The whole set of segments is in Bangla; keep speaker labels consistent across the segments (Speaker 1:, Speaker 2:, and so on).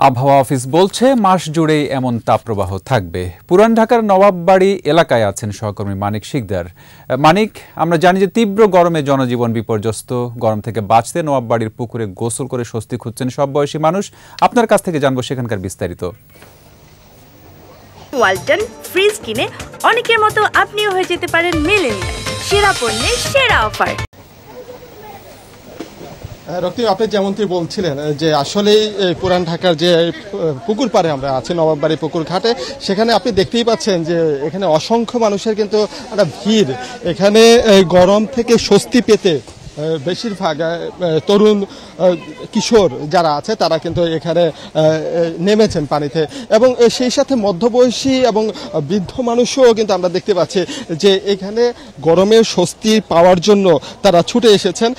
Speaker 1: আবহাওয়া অফিস বলছে মাস জুড়েই এমন তাপপ্রবাহ থাকবে। পুরান ঢাকার নবাববাড়ি এলাকায় আছেন সহকর্মী মানিক শিকদার। মানিক, আমরা জানি যে তীব্র গরমে জনজীবন বিপর্যস্ত। গরম থেকে বাঁচতে নবাববাড়ির পুকুরে গোসল করে স্বস্তি খুঁজছেন সব বয়সী মানুষ। আপনার কাছ থেকে জানবো সেখানকার বিস্তারিত।
Speaker 2: ওয়ালটন ফ্রিজ কিনে অনেকের মতো আপনিও হয়ে যেতে পারেন মিলেনিয়াল। সেরা পণ্যের সেরা অফার।
Speaker 3: রক্তিম, আপনি যেমনটি বলছিলেন যে আসলেই পুরান ঢাকার যে পুকুর পাড়ে আমরা আছি, নবাববাড়ি পুকুর ঘাটে, সেখানে আপনি দেখতেই পাচ্ছেন যে এখানে অসংখ্য মানুষের কিন্তু একটা ভিড়। এখানে গরম থেকে স্বস্তি পেতে বেশিরভাগ তরুণ কিশোর যারা আছে তারা কিন্তু এখানে নেমেছেন পানিতে, এবং সেই সাথে মধ্যবয়সী এবং বৃদ্ধ মানুষও কিন্তু আমরা দেখতে পাচ্ছি যে এখানে গরমের স্বস্তি পাওয়ার জন্য তারা ছুটে এসেছেন।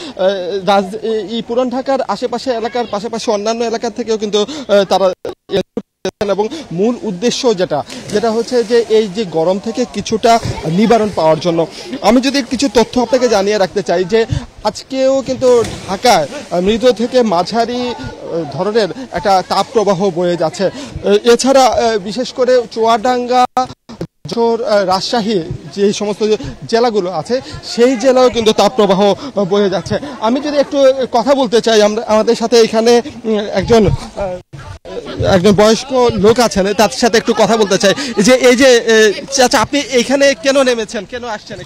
Speaker 3: এই পুরান ঢাকার আশেপাশে এলাকার পাশাপাশি অন্যান্য এলাকা থেকেও কিন্তু তারা, এবং মূল উদ্দেশ্য যেটা হচ্ছে যে এই যে গরম থেকে কিছুটা নিবারণ পাওয়ার জন্য। আমি যদি কিছু তথ্য আপনাকে জানিয়ে রাখতে চাই যে আজকেও কিন্তু ঢাকায় মৃদু থেকে মাঝারি ধরনের একটা তাপপ্রবাহ বয়ে যাচ্ছে। এছাড়া বিশেষ করে চুয়াডাঙ্গা, রাজশাহী যে সমস্ত জেলাগুলো আছে সেই জেলাও কিন্তু তাপপ্রবাহ বয়ে যাচ্ছে। আমি যদি একটু কথা বলতে চাই, আমাদের সাথে এখানে একজন বয়স্ক লোক আছেন, তার সাথে একটু কথা বলতে চাই যে এই যে চাচা, আপনি এখানে কেন নেমেছেন, কেন আসছেন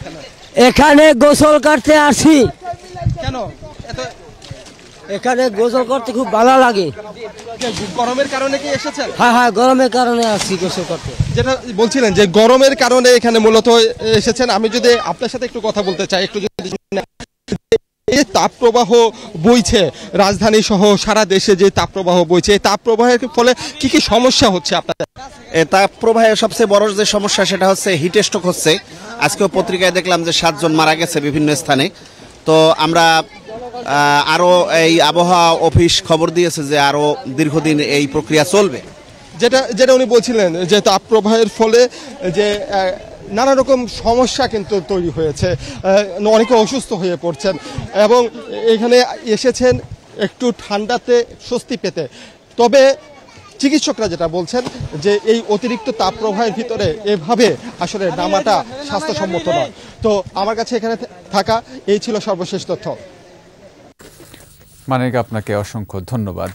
Speaker 4: এখানে গোসল করতে আসি।
Speaker 3: কেন
Speaker 4: এখানে গোসল করতে খুব ভালো লাগে।
Speaker 3: গরমের কারণে কি এসেছেন?
Speaker 4: হ্যাঁ, গরমের কারণে আসছি গোসল করতে।
Speaker 3: যেটা বলছিলেন যে গরমের কারণে এখানে মূলত এসেছেন, আমি যদি আপনার সাথে একটু কথা বলতে চাই, একটু যদি এই তাপপ্রবাহ বইছে রাজধানী সহ সারা দেশে, যে তাপপ্রবাহ বইছে, এই তাপপ্রবাহের ফলে কি কি সমস্যা হচ্ছে আপনাদের?
Speaker 5: এই তাপপ্রবাহের সবচেয়ে বড় যে সমস্যা সেটা হচ্ছে হিট স্ট্রোক হচ্ছে। আজকেও পত্রিকায় দেখলাম যে 7 জন মারা গেছে বিভিন্ন স্থানে। তো আমরা আরো এই আবহাওয়া অফিস খবর দিয়েছে যে আরো দীর্ঘদিন এই প্রক্রিয়া চলবে।
Speaker 3: যেটা উনি বলছিলেন যে তাপপ্রবাহের ফলে যে নানা রকম সমস্যা কিন্তু তৈরি হয়েছে, অনেকে অসুস্থ হয়ে পড়ছেন, এবং এখানে এসেছেন একটু ঠান্ডাতে স্বস্তি পেতে। তবে চিকিৎসকরা যেটা বলছেন যে এই অতিরিক্ত তাপপ্রবাহের ভিতরে এভাবে আসলে নামাটা স্বাস্থ্যসম্মত নয়। তো আমার কাছে এখানে থাকা এই ছিল সর্বশেষ তথ্য।
Speaker 1: মানিক, আপনাকে অসংখ্য ধন্যবাদ।